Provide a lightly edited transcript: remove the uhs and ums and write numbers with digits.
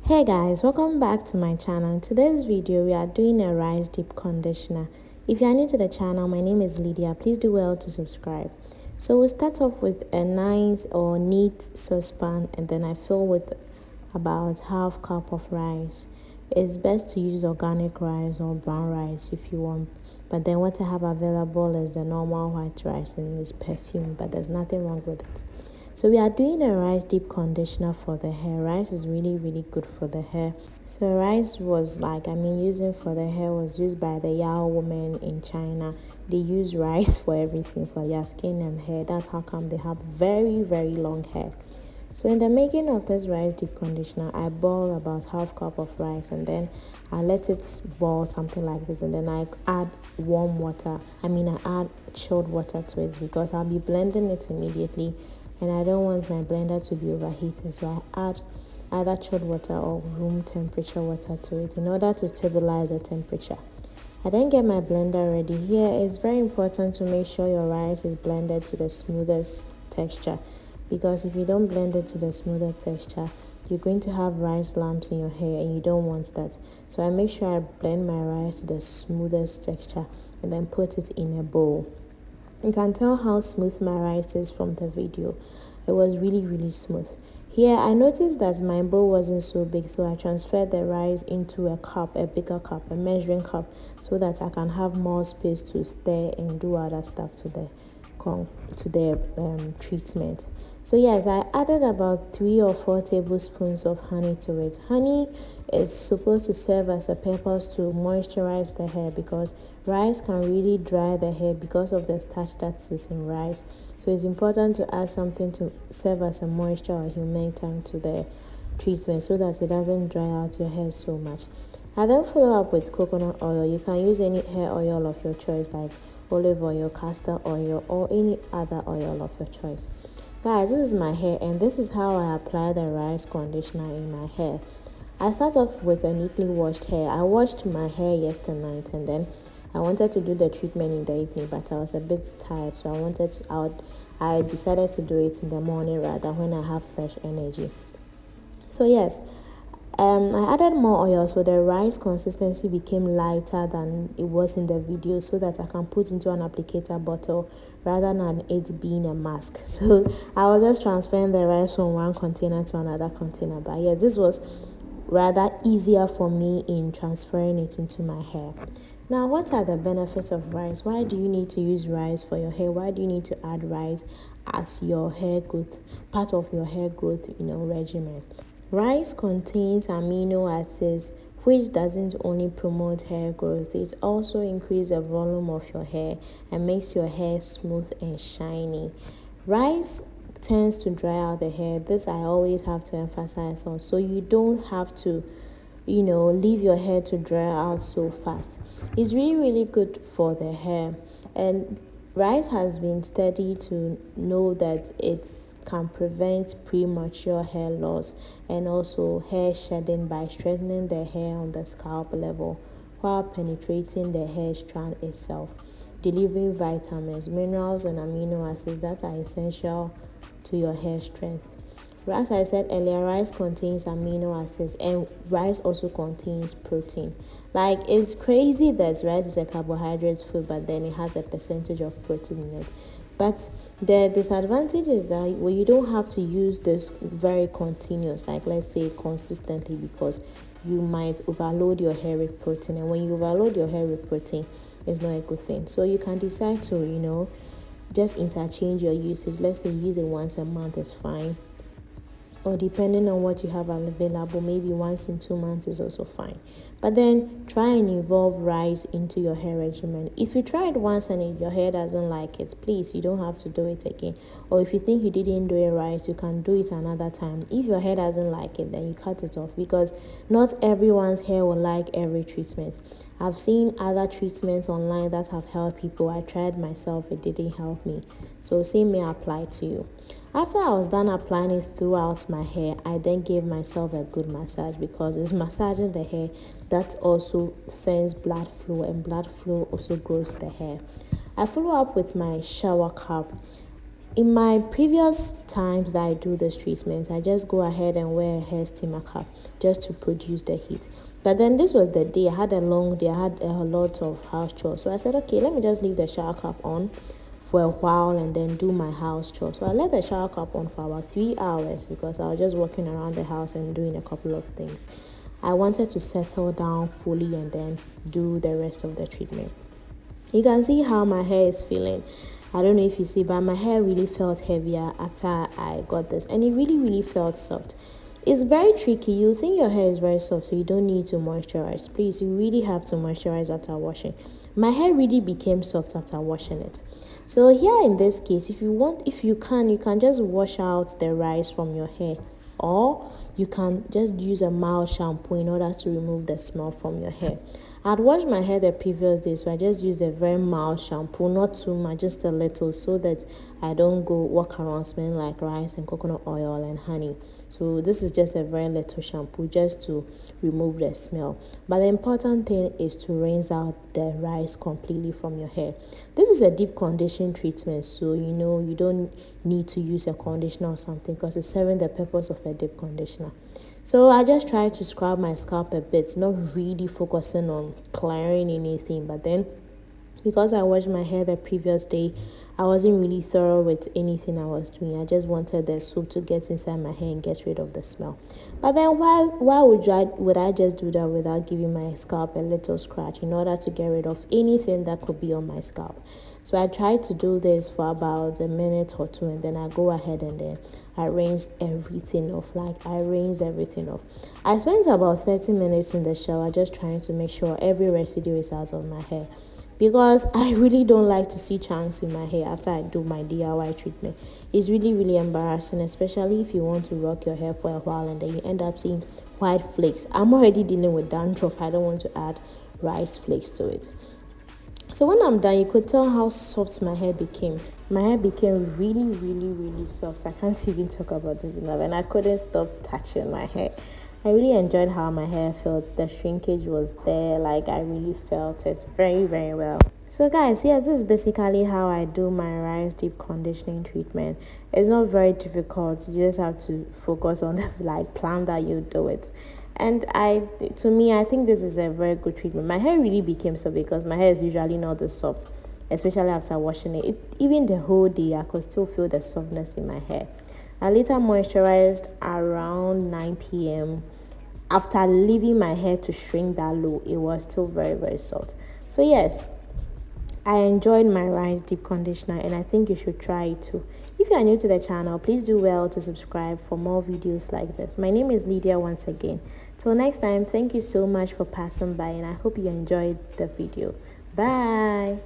Hey guys, welcome back to my channel. In today's video we are doing a rice deep conditioner. If you are new to the channel, my name is Lydia. Please do well to subscribe. So we'll start off with a nice or neat saucepan, and then I fill with about half cup of rice. It's best to use organic rice or brown rice if you want, but then what I have available is the normal white rice and it's perfumed, but there's nothing wrong with it. So we are doing a rice deep conditioner for the hair. Rice is really good for the hair. So rice was using for the hair was used by the Yao women in China. They use rice for everything, for their skin and hair. That's how come they have very long hair. So in the making of this rice deep conditioner, I boil about half cup of rice, and then I let it boil something like this, and then I add warm water. I add chilled water to it because I'll be blending it immediately, and I don't want my blender to be overheated, so I add either chilled water or room temperature water to it in order to stabilize the temperature. I then get my blender ready. Here it's very important to make sure your rice is blended to the smoothest texture, because if you don't blend it to the smoother texture, you're going to have rice lumps in your hair, and you don't want that. So I make sure I blend my rice to the smoothest texture and then put it in a bowl. You can tell how smooth my rice is from the video. It was really smooth. Here I noticed that my bowl wasn't so big, so I transferred the rice into a cup, a bigger cup, a measuring cup, so that I can have more space to stir and do other stuff to the treatment. So yes, I added about 3 or 4 tablespoons of honey to it. Honey is supposed to serve as a purpose to moisturize the hair, because rice can really dry the hair because of the starch that is in rice. So it's important to add something to serve as a moisture or humectant to the treatment, so that it doesn't dry out your hair so much. I then follow up with coconut oil. You can use any hair oil of your choice, like olive oil, castor oil, or any other oil of your choice. Guys, this is my hair, and this is how I apply the rice conditioner in my hair. I start off with a neatly washed hair. I washed my hair yesterday night, and then I wanted to do the treatment in the evening, but I was a bit tired, so I decided to do it in the morning rather, when I have fresh energy. So yes, I added more oil, so the rice consistency became lighter than it was in the video, so that I can put into an applicator bottle rather than it being a mask. So I was just transferring the rice from one container to another container, but yeah, this was rather easier for me in transferring it into my hair. Now, what are the benefits of rice? Why do you need to use rice for your hair? Why do you need to add rice as your hair growth, part of your hair growth, regimen? Rice contains amino acids, which doesn't only promote hair growth, it also increases the volume of your hair and makes your hair smooth and shiny. Rice tends to dry out the hair. This I always have to emphasize on, so you don't have to leave your hair to dry out so fast. It's really good for the hair, and rice has been studied to know that it can prevent premature hair loss and also hair shedding by strengthening the hair on the scalp level while penetrating the hair strand itself, delivering vitamins, minerals, and amino acids that are essential to your hair strength. As I said earlier, rice contains amino acids, and rice also contains protein. It's crazy that rice is a carbohydrate food, but then it has a percentage of protein in it. But the disadvantage is that you don't have to use this very continuous, let's say consistently, because you might overload your hair with protein, and when you overload your hair with protein, it's not a good thing. So you can decide to just interchange your usage. Let's say use it once a month is fine, or depending on what you have available, maybe once in 2 months is also fine. But then try and involve rice into your hair regimen. If you try it once and your hair doesn't like it, please, you don't have to do it again. Or if you think you didn't do it right, you can do it another time. If your hair doesn't like it, then you cut it off, because not everyone's hair will like every treatment. I've seen other treatments online that have helped people. I tried myself, it didn't help me. So same may apply to you. After I was done applying it throughout my hair, I then gave myself a good massage, because it's massaging the hair that also sends blood flow, and blood flow also grows the hair. I follow up with my shower cap. in my previous times that I do this treatment, I just go ahead and wear a hair steamer cap just to produce the heat. But then this was the day, I had a long day, I had a lot of house chores. So I said, okay, let me just leave the shower cap on for a while and then do my house chores. So I left the shower cap on for about 3 hours because I was just walking around the house and doing a couple of things. I wanted to settle down fully and then do the rest of the treatment. You can see how my hair is feeling. I don't know if you see, but my hair really felt heavier after I got this, and it really felt soft. It's very tricky. You think your hair is very soft, so you don't need to moisturize. Please, you really have to moisturize after washing. My hair really became soft after washing it. So here in this case, if you can just wash out the rice from your hair, or you can just use a mild shampoo in order to remove the smell from your hair. I'd washed my hair the previous day, so I just used a very mild shampoo, not too much, just a little, so that I don't go walk around smelling like rice and coconut oil and honey. So this is just a very little shampoo just to remove the smell. But the important thing is to rinse out the rice completely from your hair. This is a deep condition treatment, so you don't need to use a conditioner or something because it's serving the purpose of a deep conditioner. So I just try to scrub my scalp a bit, not really focusing on clearing anything, but then because I washed my hair the previous day, I wasn't really thorough with anything I was doing. I just wanted the soap to get inside my hair and get rid of the smell. But then why would I just do that without giving my scalp a little scratch in order to get rid of anything that could be on my scalp? So I tried to do this for about a minute or two, and then I go ahead and then I rinse everything off. I spent about 30 minutes in the shower just trying to make sure every residue is out of my hair, because I really don't like to see chunks in my hair after I do my DIY treatment. It's really embarrassing, especially if you want to rock your hair for a while and then you end up seeing white flakes. I'm already dealing with dandruff. I don't want to add rice flakes to it. So when I'm done, you could tell how soft my hair became. My hair became really soft. I can't even talk about this enough, and I couldn't stop touching my hair. I really enjoyed how my hair felt. The shrinkage was there. I really felt it very well. So guys, yes, this is basically how I do my rice deep conditioning treatment. It's not very difficult. You just have to focus on the plan that you do it. And I think this is a very good treatment. My hair really became soft because my hair is usually not this soft, especially after washing it. Even the whole day, I could still feel the softness in my hair. I later moisturized around 9 p.m. After leaving my hair to shrink that low, it was still very soft. So yes, I enjoyed my rice deep conditioner, and I think you should try it too. If you are new to the channel, please do well to subscribe for more videos like this. My name is Lydia once again. Till next time, thank you so much for passing by, and I hope you enjoyed the video. Bye.